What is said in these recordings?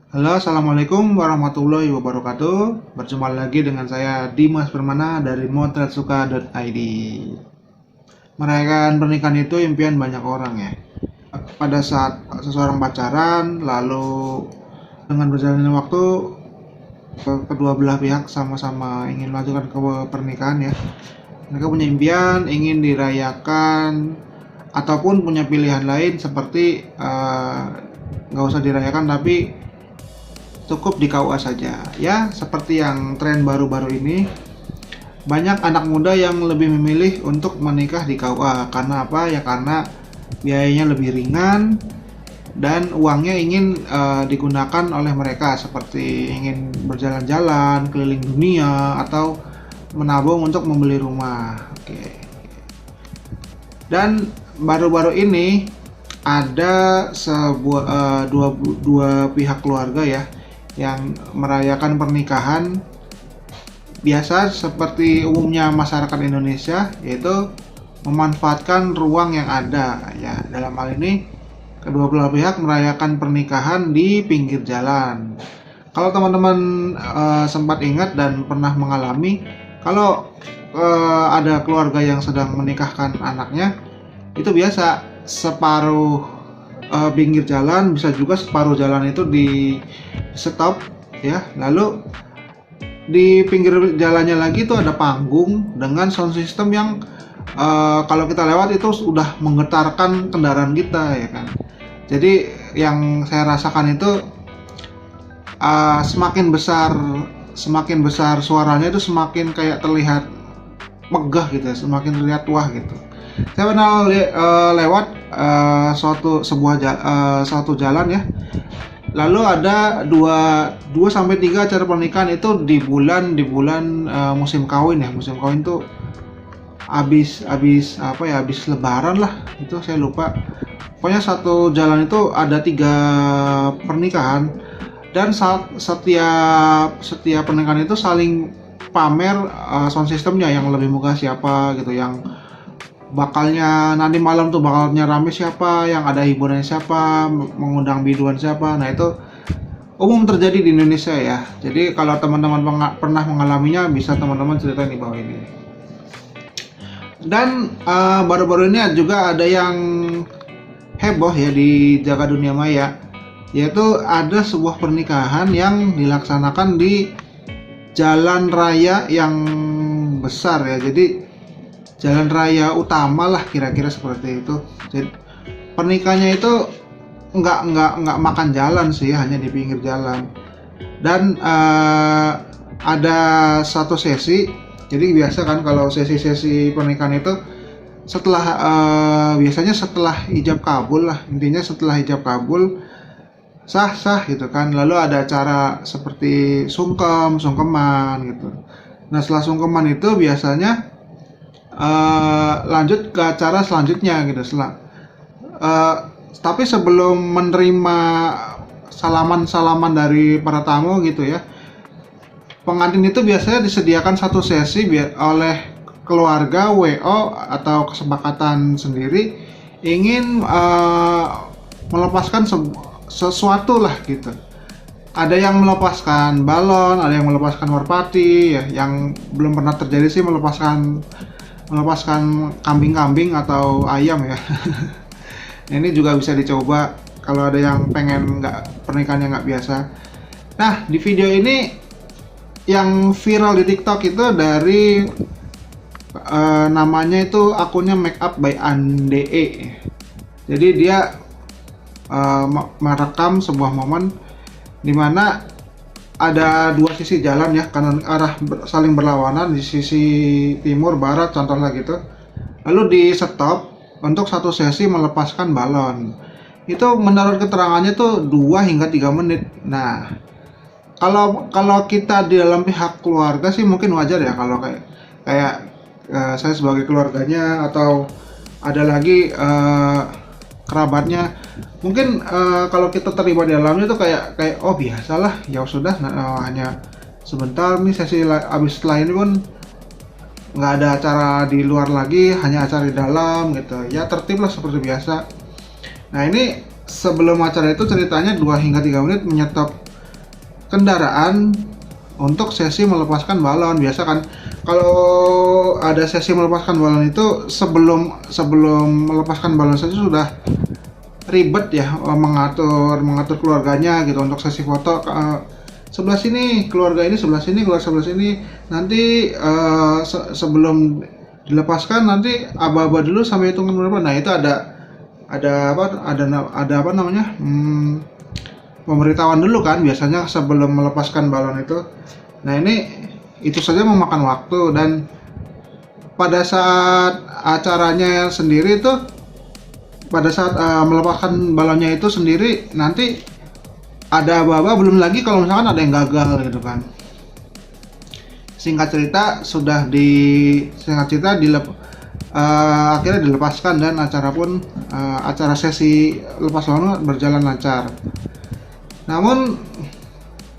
Halo, assalamualaikum warahmatullahi wabarakatuh. Berjumpa lagi dengan saya Dimas Permana dari motretsuka.id. Merayakan pernikahan itu impian banyak orang ya. Pada saat seseorang pacaran, lalu dengan berjalannya waktu, kedua belah pihak sama-sama ingin melakukan ke pernikahan ya. Mereka punya impian, ingin dirayakan, ataupun punya pilihan lain seperti nggak usah dirayakan tapi cukup di KUA saja. Ya, seperti yang tren baru-baru ini, banyak anak muda yang lebih memilih untuk menikah di KUA. Karena apa? Ya karena biayanya lebih ringan dan uangnya ingin digunakan oleh mereka seperti ingin berjalan-jalan keliling dunia atau menabung untuk membeli rumah. Oke. Dan baru-baru ini ada dua pihak keluarga ya yang merayakan pernikahan biasa seperti umumnya masyarakat Indonesia, yaitu memanfaatkan ruang yang ada ya. Dalam hal ini kedua belah pihak merayakan pernikahan di pinggir jalan. Kalau teman-teman sempat ingat dan pernah mengalami, kalau ada keluarga yang sedang menikahkan anaknya, itu biasa separuh pinggir jalan, bisa juga separuh jalan itu di stop ya, lalu di pinggir jalannya lagi itu ada panggung dengan sound system yang kalau kita lewat itu sudah menggetarkan kendaraan kita ya kan. Jadi yang saya rasakan itu semakin besar suaranya itu semakin kayak terlihat megah gitu ya, semakin terlihat wah gitu. Saya pernah lewat suatu jalan ya. Lalu ada 2 sampai 3 acara pernikahan itu di bulan musim kawin ya. Musim kawin tuh habis lebaran lah. Itu saya lupa. Pokoknya satu jalan itu ada 3 pernikahan dan setiap pernikahan itu saling pamer sound systemnya, yang lebih muka siapa gitu, yang bakalnya nanti malam tuh bakalnya rame siapa, yang ada hiburannya siapa, mengundang biduan siapa. Nah itu umum terjadi di Indonesia ya. Jadi kalau teman-teman pernah mengalaminya, bisa teman-teman ceritain di bawah ini. Dan baru-baru ini juga ada yang heboh ya di jagat dunia maya, yaitu ada sebuah pernikahan yang dilaksanakan di jalan raya yang besar ya. Jadi jalan raya utama lah kira-kira seperti itu. Jadi pernikahannya itu nggak makan jalan sih, hanya di pinggir jalan. Dan ada satu sesi. Jadi biasa kan kalau sesi-sesi pernikahan itu biasanya setelah ijab kabul lah, intinya setelah ijab kabul sah gitu kan. Lalu ada acara seperti sungkeman gitu. Nah setelah sungkeman itu biasanya lanjut ke acara selanjutnya gitu. Tapi sebelum menerima salaman dari para tamu gitu ya, pengantin itu biasanya disediakan satu sesi oleh keluarga WO atau kesepakatan sendiri, ingin melepaskan sesuatu lah gitu. Ada yang melepaskan balon, ada yang melepaskan merpati ya. Yang belum pernah terjadi sih melepaskan kambing-kambing atau ayam ya. Ini juga bisa dicoba kalau ada yang pengen pernikahannya nggak biasa. Nah di video ini yang viral di TikTok itu dari namanya itu akunnya Makeup by Ande. Jadi dia merekam sebuah momen dimana ada 2 sisi jalan ya, kanan arah saling berlawanan di sisi timur barat contohnya gitu. Lalu di stop untuk satu sesi melepaskan balon. Itu menurut keterangannya tuh 2 hingga 3 menit. Nah, kalau kita di dalam pihak keluarga sih mungkin wajar ya, kalau kayak saya sebagai keluarganya atau ada lagi kerabatnya, mungkin kalau kita terlibat di dalamnya tuh kayak oh biasalah, ya sudah, hanya sebentar nih sesi abis setelah ini pun nggak ada acara di luar lagi, hanya acara di dalam gitu ya, tertib lah seperti biasa. Nah ini sebelum acara itu ceritanya 2 hingga 3 menit menyetop kendaraan untuk sesi melepaskan balon. Biasa kan kalau ada sesi melepaskan balon itu sebelum melepaskan balon saja sudah ribet ya, mengatur keluarganya gitu untuk sesi foto. Sebelah sini keluarga ini, sebelah sini keluarga sebelah sini, nanti sebelum dilepaskan nanti aba-aba dulu sampai hitungan berapa. Nah itu ada apa namanya, pemberitahuan dulu kan biasanya sebelum melepaskan balon itu. Nah ini itu saja memakan waktu, dan pada saat acaranya sendiri itu, pada saat melepaskan balonnya itu sendiri, nanti ada aba-aba, belum lagi kalau misalkan ada yang gagal gitu kan. Singkat cerita akhirnya dilepaskan, dan acara sesi lepas balon berjalan lancar. Namun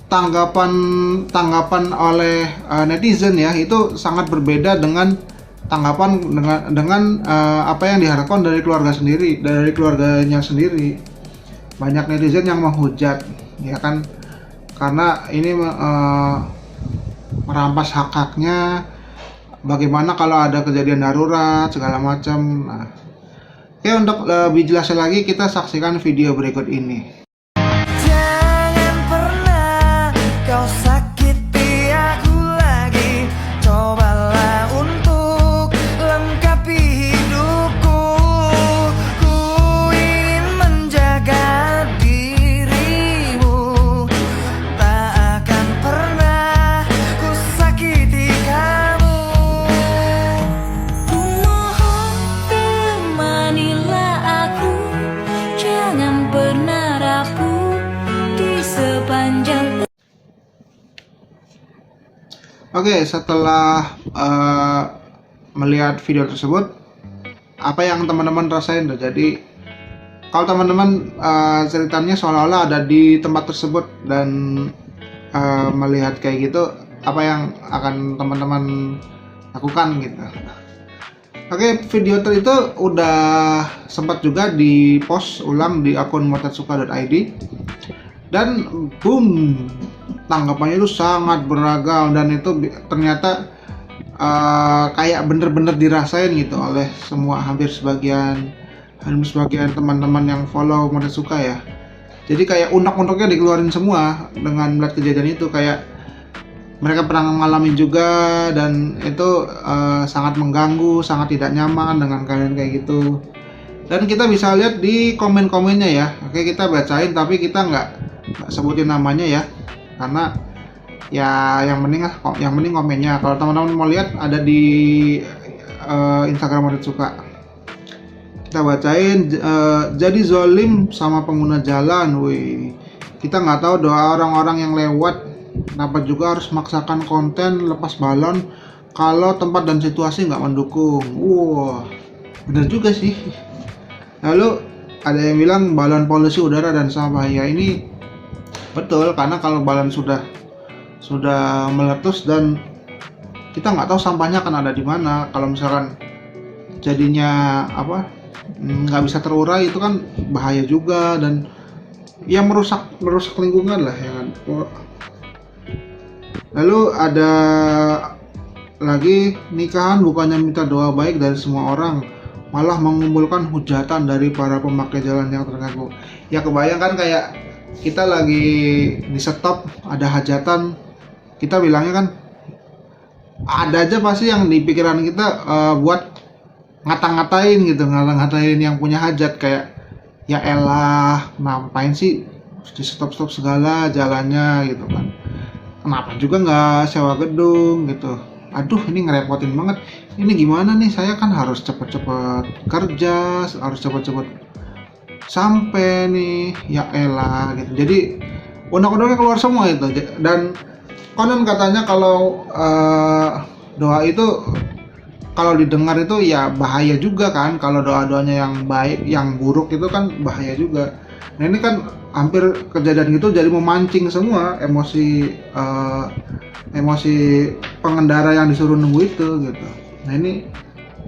tanggapan oleh netizen ya itu sangat berbeda dengan tanggapan dengan apa yang diharapkan dari keluarganya sendiri. Banyak netizen yang menghujat ya kan, karena ini merampas hak-haknya. Bagaimana kalau ada kejadian darurat segala macam. Nah, oke, untuk lebih jelasnya lagi kita saksikan video berikut ini. Jangan pernah kau sakiti aku lagi, cobalah untuk lengkapi hidupku. Ku ingin menjaga dirimu, tak akan pernah ku sakiti kamu. Ku mohon temanilah aku, jangan pernah rapuh di sepanjang. Oke, setelah melihat video tersebut, apa yang teman-teman rasain tuh? Jadi kalau teman-teman ceritanya seolah-olah ada di tempat tersebut dan melihat kayak gitu, apa yang akan teman-teman lakukan gitu? Oke, video itu udah sempat juga di-post ulang di akun motetsuka.id, dan boom, tanggapannya itu sangat beragam, dan itu ternyata kayak bener-bener dirasain gitu oleh hampir sebagian teman-teman yang follow Motetsuka ya. Jadi kayak unek-uneknya dikeluarin semua dengan melihat kejadian itu, kayak mereka pernah ngalamin juga, dan itu sangat mengganggu, sangat tidak nyaman dengan keadaan kayak gitu. Dan kita bisa lihat di komen-komennya ya. Oke, kita bacain tapi kita nggak sebutin namanya ya, karena ya yang penting komennya. Kalau teman-teman mau lihat ada di Instagram Motetsuka. Kita bacain. Jadi zolim sama pengguna jalan, wih. Kita nggak tahu doa orang-orang yang lewat. Kenapa juga harus maksakan konten lepas balon kalau tempat dan situasi nggak mendukung? Wah, bener juga sih. Lalu ada yang bilang balon polusi udara dan sampah. Ya ini betul, karena kalau balon sudah meletus dan kita nggak tahu sampahnya akan ada di mana. Kalau misalkan jadinya nggak bisa terurai, itu kan bahaya juga, dan ya merusak lingkungan lah ya kan. Lalu ada lagi, nikahan bukannya minta doa baik dari semua orang, malah mengumpulkan hujatan dari para pemakai jalan yang terganggu. Ya kebayang kan, kayak kita lagi di stop ada hajatan, kita bilangnya kan ada aja pasti yang di pikiran kita buat ngata-ngatain gitu, ngata-ngatain yang punya hajat, kayak ya elah ngapain sih di stop segala jalannya gitu kan, kenapa juga nggak sewa gedung gitu, aduh ini ngerepotin banget, ini gimana nih, saya kan harus cepet-cepet kerja, harus cepet-cepet sampai nih, ya elah gitu. Jadi unek-uneknya keluar semua itu. Dan konon katanya kalau doa itu kalau didengar itu ya bahaya juga kan, kalau doa-doanya yang baik, yang buruk itu kan bahaya juga. Nah ini kan hampir kejadian gitu, jadi memancing semua emosi pengendara yang disuruh nunggu itu gitu. Nah ini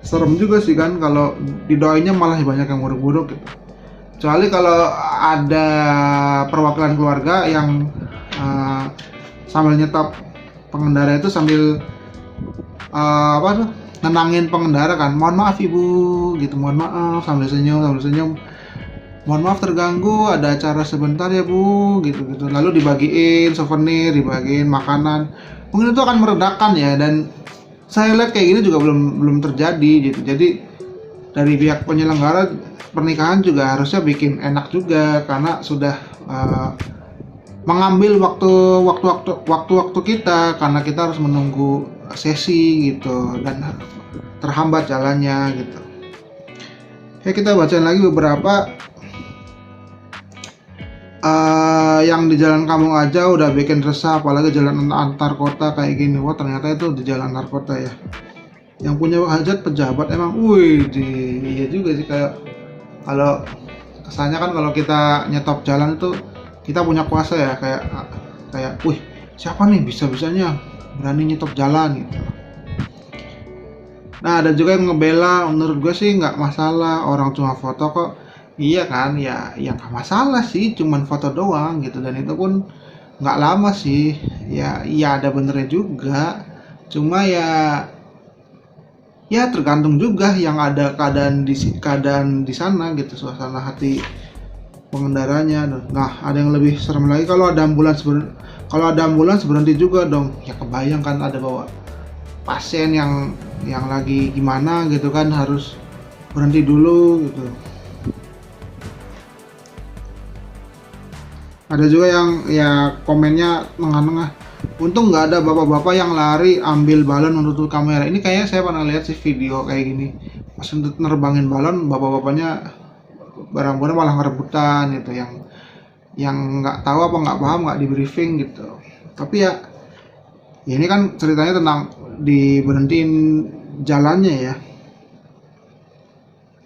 serem juga sih kan, kalau didoainnya malah banyak yang buruk-buruk gitu. Kecuali kalau ada perwakilan keluarga yang sambil nyetop pengendara itu sambil nenangin pengendara kan, mohon maaf ibu gitu, mohon maaf, sambil senyum, mohon maaf terganggu, ada acara sebentar ya bu, gitu, lalu dibagiin souvenir, dibagiin makanan, mungkin itu akan meredakan ya. Dan saya lihat kayak gini juga belum terjadi gitu. Jadi dari pihak penyelenggara pernikahan juga harusnya bikin enak juga, karena sudah mengambil waktu kita, karena kita harus menunggu sesi gitu dan terhambat jalannya gitu. Ya, kita bacain lagi beberapa yang di jalan kampung aja udah bikin resah, apalagi jalan antar kota kayak gini. Wah, ternyata itu di jalan antar kota ya. Yang punya hajat pejabat emang, iya juga sih, kayak kalau kesannya kan kalau kita nyetop jalan itu kita punya kuasa ya, kayak siapa nih bisa-bisanya berani nyetop jalan gitu. Nah, ada juga yang ngebela, menurut gue sih nggak masalah, orang cuma foto kok. Iya kan, ya nggak masalah sih, cuman foto doang gitu, dan itu pun nggak lama sih. Ya ada benernya juga, cuma ya tergantung juga yang ada keadaan di sana gitu, suasana hati pengendaranya. Nah, ada yang lebih serem lagi, kalau ada ambulans berhenti juga dong. Ya kebayang kan, ada bawa pasien yang lagi gimana gitu kan, harus berhenti dulu gitu. Ada juga yang ya komennya nengah-nengah, untung nggak ada bapak-bapak yang lari ambil balon menutup kamera. Ini kayaknya saya pernah lihat sih video kayak gini, pas untuk nerbangin balon bapak-bapaknya barang-barang malah ngerebutan gitu, yang nggak tahu apa nggak paham, nggak di briefing gitu. Tapi ya ini kan ceritanya tentang diberhentiin jalannya ya.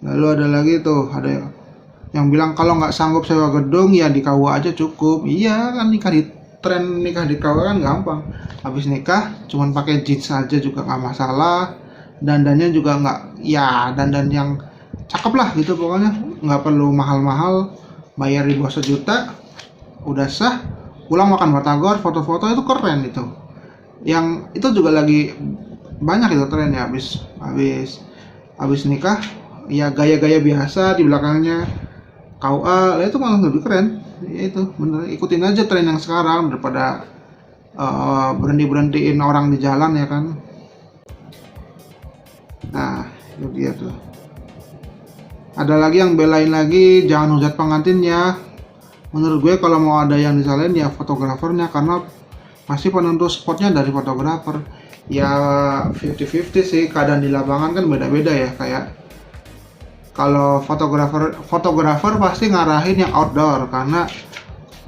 Lalu ada lagi tuh, ada yang bilang kalau nggak sanggup sewa gedung ya di KUA aja cukup. Iya kan, nikah di KUA kan gampang, habis nikah cuman pakai jeans aja juga nggak masalah, dandannya juga nggak, ya dandan yang cakep lah gitu, pokoknya nggak perlu mahal-mahal, bayar di bawah 1 juta udah sah, pulang makan batagor, foto-foto itu keren gitu. Yang itu juga lagi banyak itu tren ya, habis nikah ya gaya-gaya biasa, di belakangnya KUA, itu malah lebih keren. Ya itu bener, ikutin aja tren yang sekarang daripada berhentiin orang di jalan ya kan. Nah, itu dia tuh. Ada lagi yang belain lagi, jangan hujat pengantinnya. Menurut gue kalau mau ada yang disalahin ya fotografernya, karena masih penentu spotnya dari fotografer. Ya 50-50 sih, keadaan di lapangan kan beda-beda ya. Kayak kalau fotografer pasti ngarahin yang outdoor, karena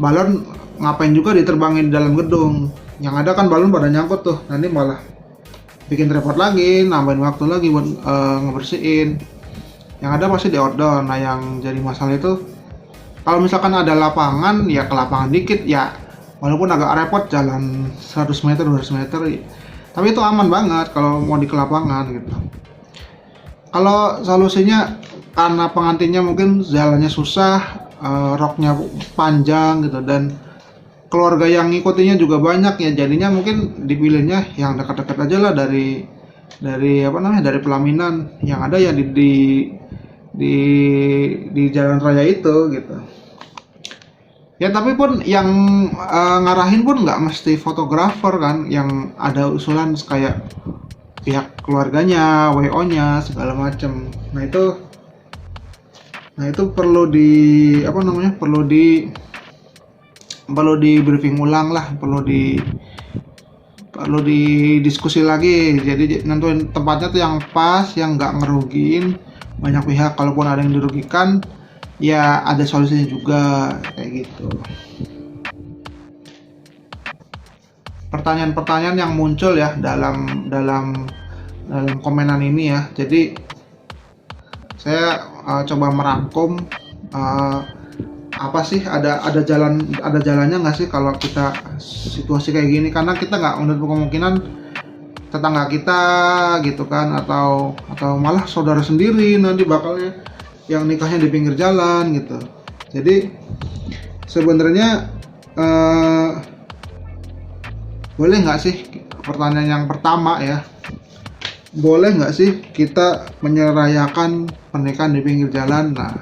balon ngapain juga diterbangin di dalam gedung. Yang ada kan balon pada nyangkut tuh, nanti malah bikin repot lagi, nambahin waktu lagi buat ngebersihin. Yang ada pasti di outdoor. Nah, yang jadi masalah itu kalau misalkan ada lapangan, ya ke lapangan dikit ya, walaupun agak repot jalan 100 meter 200 meter, tapi itu aman banget kalau mau di ke lapangan gitu. Kalau solusinya karena pengantinnya mungkin jalannya susah, roknya panjang gitu, dan keluarga yang ngikutinya juga banyak ya, jadinya mungkin dipilihnya yang dekat-dekat aja lah dari dari pelaminan yang ada ya di jalan raya itu gitu. Ya tapi pun yang ngarahin pun nggak mesti fotografer kan, yang ada usulan kayak pihak keluarganya, WO-nya segala macem. Nah itu perlu di briefing ulang lah, perlu didiskusi lagi. Jadi nentuin tempatnya tuh yang pas, yang nggak ngerugiin banyak pihak. Kalaupun ada yang dirugikan, ya ada solusinya juga kayak gitu. Pertanyaan-pertanyaan yang muncul ya dalam komenan ini ya. Jadi saya coba merangkum apa sih, ada jalannya nggak sih kalau kita situasi kayak gini, karena kita nggak menutup kemungkinan tetangga kita gitu kan, atau malah saudara sendiri nanti bakalnya yang nikahnya di pinggir jalan gitu. Jadi sebenarnya boleh nggak sih, pertanyaan yang pertama ya, boleh nggak sih kita menyerayakan pernikahan di pinggir jalan? Nah,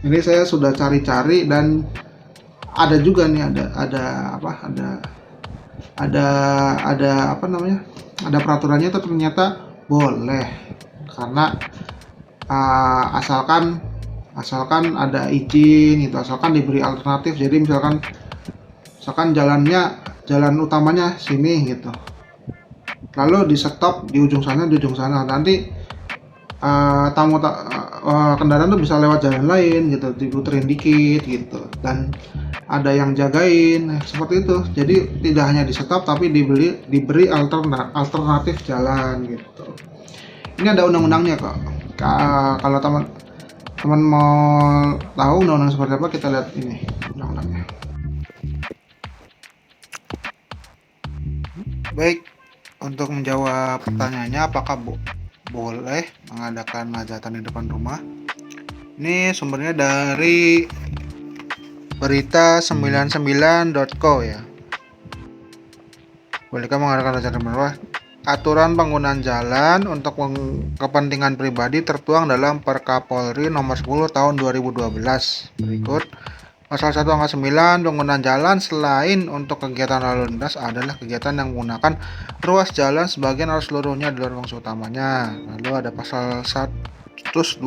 ini saya sudah cari-cari dan ada juga nih, ada apa namanya, ada peraturannya itu ternyata boleh, karena asalkan ada izin gitu, asalkan diberi alternatif. Jadi misalkan jalan utamanya sini gitu, lalu di stop di ujung sana, nanti kendaraan tuh bisa lewat jalan lain gitu, diputerin dikit gitu, dan ada yang jagain seperti itu. Jadi tidak hanya di stop tapi diberi alternatif jalan gitu. Ini ada undang-undangnya kok. Kalau teman mau tahu undang-undang seperti apa, kita lihat ini undang-undangnya. Baik, untuk menjawab pertanyaannya apakah boleh mengadakan hajatan di depan rumah, ini sumbernya dari berita99.co ya. Bolehkah mengadakan hajatan di depan rumah? Aturan penggunaan jalan untuk kepentingan pribadi tertuang dalam Perkapolri nomor 10 tahun 2012 berikut. Pasal 1 angka 9, penggunaan jalan selain untuk kegiatan lalu lintas adalah kegiatan yang menggunakan ruas jalan sebagian atau seluruhnya di luar fungsi utamanya. Lalu ada pasal 127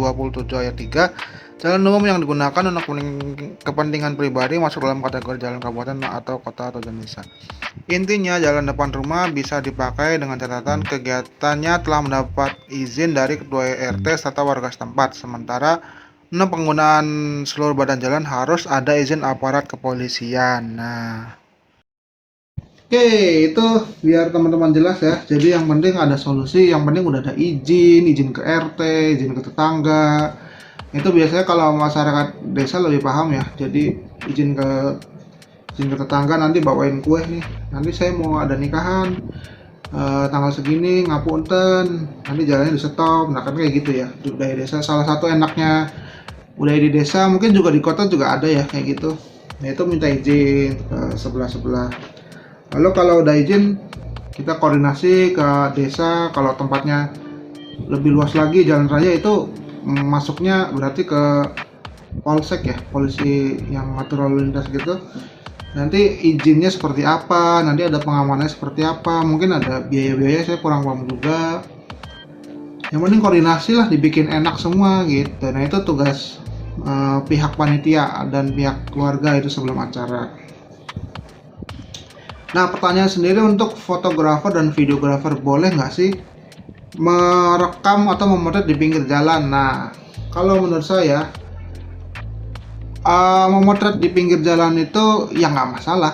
ayat 3, jalan umum yang digunakan untuk kepentingan pribadi masuk dalam kategori jalan kabupaten atau kota atau desa. Intinya, jalan depan rumah bisa dipakai dengan catatan kegiatannya telah mendapat izin dari ketua RT serta warga setempat. Sementara penggunaan seluruh badan jalan harus ada izin aparat kepolisian. Nah, oke, itu biar teman-teman jelas ya. Jadi yang penting ada solusi, yang penting udah ada izin ke RT, izin ke tetangga. Itu biasanya kalau masyarakat desa lebih paham ya. Jadi izin ke tetangga, nanti bawain kue nih. Nanti saya mau ada nikahan tanggal segini, ngapunten, nanti jalannya di stop. Nah kan kayak gitu ya di budaya desa. Salah satu enaknya budaya di desa, mungkin juga di kota juga ada ya kayak gitu. Nah itu minta izin ke sebelah. Lalu kalau udah izin, kita koordinasi ke desa. Kalau tempatnya lebih luas lagi jalan raya, itu masuknya berarti ke polsek ya, polisi yang ngatur lalu lintas gitu. Nanti izinnya seperti apa, nanti ada pengamanannya seperti apa, mungkin ada biaya-biaya, saya kurang paham juga. Yang penting koordinasi lah, dibikin enak semua gitu. Nah itu tugas pihak panitia dan pihak keluarga itu sebelum acara. Nah pertanyaan sendiri, untuk fotografer dan videografer boleh nggak sih merekam atau memotret di pinggir jalan? Nah kalau menurut saya memotret di pinggir jalan itu ya nggak masalah,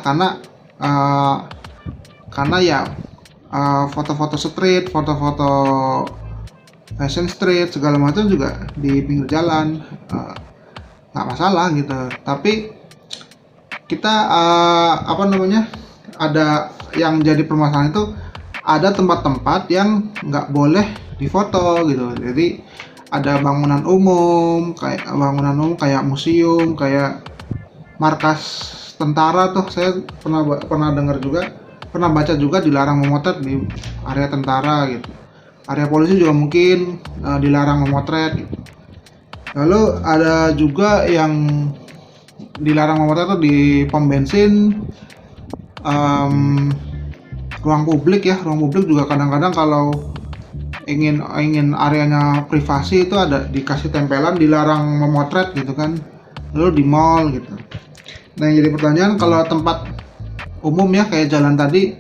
karena ya foto-foto street, foto-foto fashion street segala macam juga di pinggir jalan nggak masalah gitu. Tapi kita ada yang jadi permasalahan itu, ada tempat-tempat yang nggak boleh difoto gitu. Jadi ada bangunan umum kayak museum, kayak markas tentara tuh, saya pernah dengar juga, pernah baca juga dilarang memotret di area tentara gitu. Area polisi juga mungkin dilarang memotret gitu. Lalu ada juga yang dilarang memotret tuh di pom bensin, ruang publik juga kadang-kadang kalau ingin areanya privasi itu ada dikasih tempelan dilarang memotret gitu kan. Lalu di mall gitu. Nah yang jadi pertanyaan, kalau tempat umum ya kayak jalan tadi,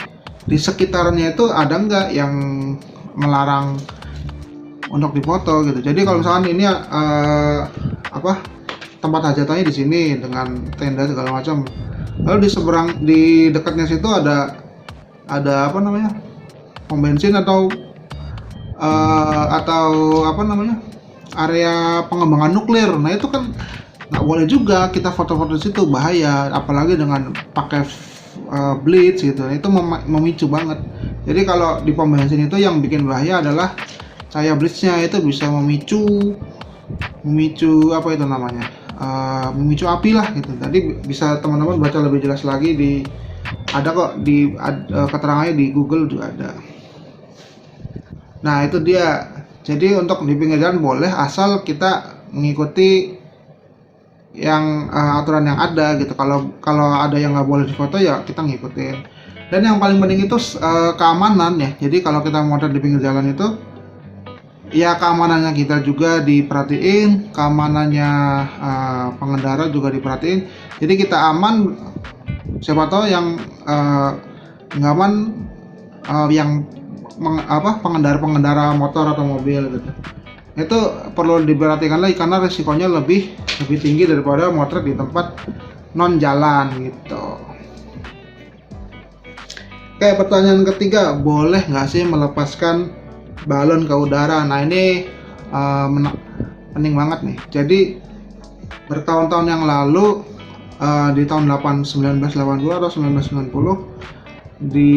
di sekitarnya itu ada nggak yang melarang untuk difoto gitu. Jadi kalau misalkan ini tempat hajatannya di sini dengan tenda segala macam, lalu di dekatnya situ ada pom bensin atau area pengembangan nuklir. Nah itu kan nggak boleh juga kita foto-foto di situ, bahaya, apalagi dengan pakai blitz gitu. Itu memicu banget. Jadi kalau di pom bensin itu yang bikin bahaya adalah cahaya blitznya, itu bisa memicu memicu api lah gitu. Tadi bisa teman-teman baca lebih jelas lagi di ada kok keterangannya di Google juga ada. Nah itu dia. Jadi untuk di pinggir jalan boleh asal kita mengikuti yang aturan yang ada gitu. Kalau ada yang nggak boleh difoto ya kita ngikutin. Dan yang paling penting itu keamanan ya. Jadi kalau kita motret di pinggir jalan itu ya keamanannya kita juga diperhatiin, keamanannya pengendara juga diperhatiin. Jadi kita aman. Siapa tahu yang nggak aman yang pengendara motor atau mobil gitu. Itu perlu diperhatikan lagi karena resikonya lebih tinggi daripada motret di tempat non jalan gitu. Oke, pertanyaan ketiga, boleh nggak sih melepaskan balon ke udara? Nah ini penting banget nih. Jadi bertahun-tahun yang lalu di tahun 1980 atau 1990 di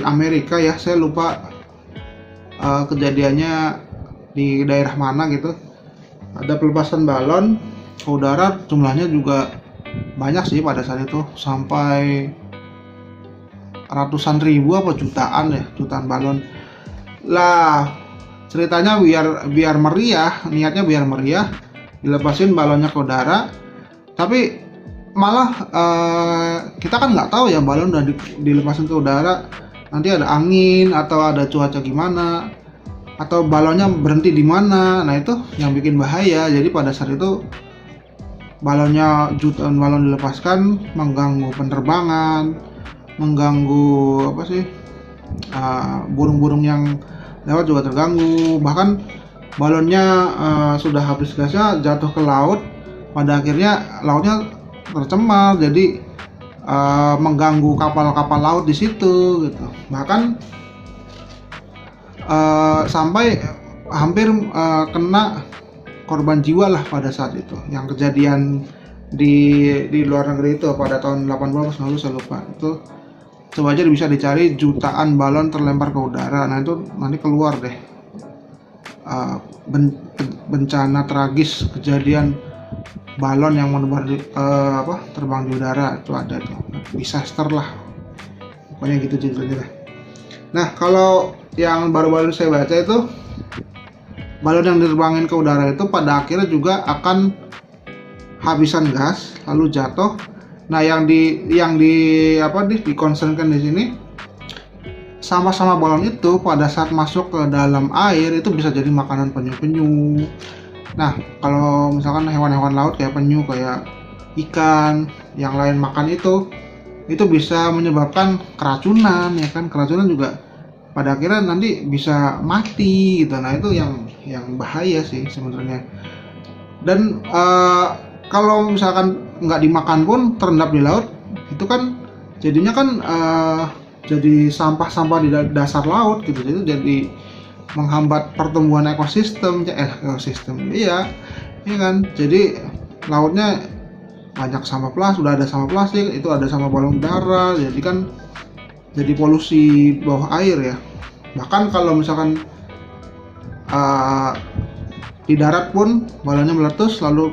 Amerika ya, saya lupa kejadiannya di daerah mana gitu, ada pelepasan balon ke udara. Jumlahnya juga banyak sih pada saat itu, sampai ratusan ribu apa jutaan balon lah. Ceritanya biar meriah, niatnya biar meriah, dilepasin balonnya ke udara. Tapi malah kita kan nggak tahu ya, balon udah dilepasin ke udara nanti ada angin atau ada cuaca gimana, atau balonnya berhenti di mana. Nah itu yang bikin bahaya. Jadi pada saat itu jutaan balon dilepaskan, mengganggu penerbangan, mengganggu burung-burung yang lewat juga terganggu. Bahkan balonnya sudah habis gasnya, jatuh ke laut, pada akhirnya lautnya tercemar, jadi mengganggu kapal-kapal laut di situ gitu. Bahkan sampai hampir kena korban jiwa lah pada saat itu. Yang kejadian di luar negeri itu pada tahun 80 lalu, saya lupa. Itu coba aja bisa dicari, jutaan balon terlempar ke udara. Nah itu nanti keluar deh bencana tragis, kejadian balon yang menebar terbang di udara. Itu ada tuh, disaster lah pokoknya gitu ceritanya. Nah kalau yang baru-baru saya baca itu, balon yang diterbangin ke udara itu pada akhirnya juga akan habisan gas lalu jatuh. Nah yang dikonsenkan di sini, sama-sama balon itu pada saat masuk ke dalam air itu bisa jadi makanan penyu-penyu. Nah kalau misalkan hewan-hewan laut kayak penyu, kayak ikan yang lain makan itu bisa menyebabkan keracunan ya kan. Keracunan juga pada akhirnya nanti bisa mati gitu. Nah itu yang bahaya sih sebenarnya. Dan kalau misalkan nggak dimakan pun terendap di laut, itu kan jadinya kan jadi sampah-sampah di dasar laut gitu. Jadi menghambat pertumbuhan ekosistem iya kan. Jadi lautnya banyak sampah plastik, udah ada sampah plastik, itu ada sampah balon udara, jadi kan jadi polusi bawah air ya. Bahkan kalau misalkan di darat pun balonnya meletus lalu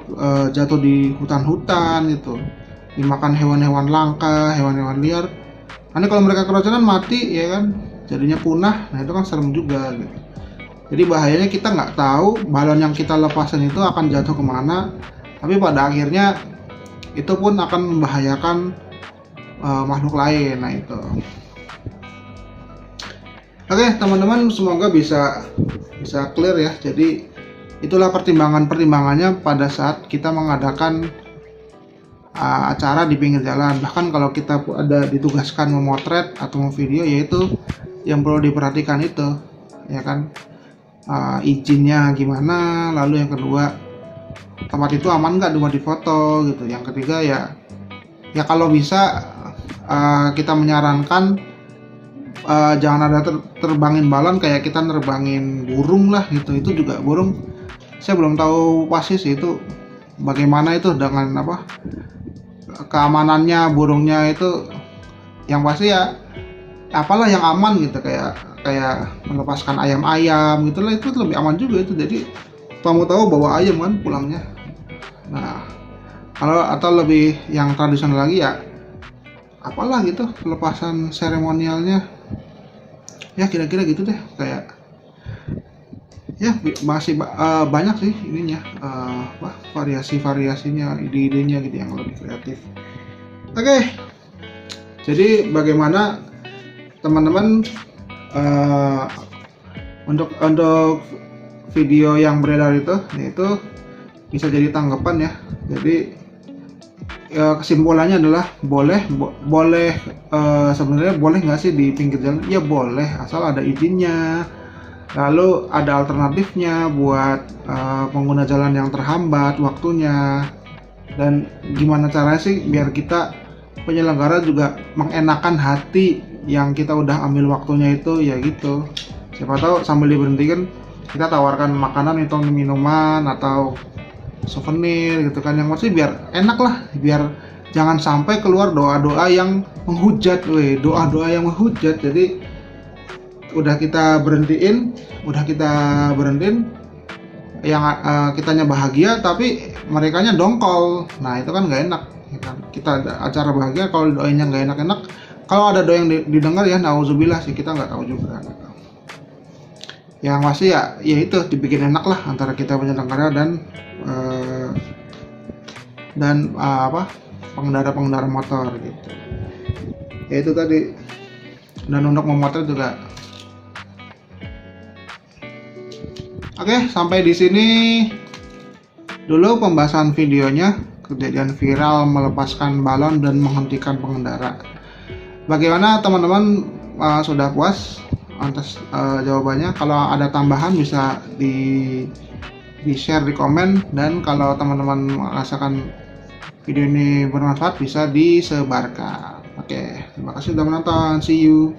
jatuh di hutan-hutan gitu, dimakan hewan-hewan langka, hewan-hewan liar. Nanti kalau mereka keracunan mati ya kan, jadinya punah. Nah itu kan serem juga gitu. Jadi bahayanya kita nggak tahu balon yang kita lepasin itu akan jatuh kemana, tapi pada akhirnya itu pun akan membahayakan makhluk lain. Nah itu. Oke teman-teman, semoga bisa clear ya. Jadi itulah pertimbangannya pada saat kita mengadakan acara di pinggir jalan. Bahkan kalau kita ada ditugaskan memotret atau memvideo, yaitu yang perlu diperhatikan itu ya kan, izinnya gimana, lalu yang kedua tempat itu aman nggak buat difoto gitu. Yang ketiga ya kalau bisa kita menyarankan jangan ada terbangin balon kayak kita nerbangin burung lah gitu. Itu juga burung saya belum tahu pasti sih itu bagaimana itu dengan keamanannya burungnya itu. Yang pasti ya apalah yang aman gitu, kayak melepaskan ayam-ayam gitulah, itu lebih aman juga itu. Jadi kamu tahu bawa ayam kan pulangnya. Nah kalau atau lebih yang tradisional lagi ya apalah gitu, pelepasan seremonialnya ya, kira-kira gitu deh. Kayak ya masih banyak sih ininya, variasi-variasinya, ide-idenya gitu yang lebih kreatif. Oke, jadi bagaimana teman-teman untuk video yang beredar itu bisa jadi tanggapan ya. Jadi kesimpulannya adalah boleh sebenarnya boleh nggak sih di pinggir jalan? Ya boleh, asal ada izinnya, lalu ada alternatifnya buat pengguna jalan yang terhambat waktunya, dan gimana caranya sih biar kita penyelenggara juga mengenakan hati yang kita udah ambil waktunya itu ya gitu. Siapa tahu sambil diberhentikan kita tawarkan makanan atau minuman atau souvenir gitu kan, yang maksudnya biar enak lah, biar jangan sampai keluar doa-doa yang menghujat, doa-doa yang menghujat. Jadi udah kita berhentiin yang kitanya bahagia tapi merekanya dongkol. Nah itu kan nggak enak ya kan? Kita ada acara bahagia kalau doanya nggak enak-enak, kalau ada doa yang didengar ya nauzubillah sih, kita nggak tahu juga gitu. Yang pasti ya itu dibikin enak lah antara kita penyelenggara dan pengendara motor gitu. Ya itu tadi. Dan untuk memotret juga. Oke, sampai di sini dulu pembahasan videonya, kejadian viral melepaskan balon dan menghentikan pengendara. Bagaimana teman-teman, sudah puas atas jawabannya? Kalau ada tambahan bisa di share di komen, dan kalau teman-teman merasakan video ini bermanfaat bisa disebarkan. Oke, terima kasih sudah menonton. See you.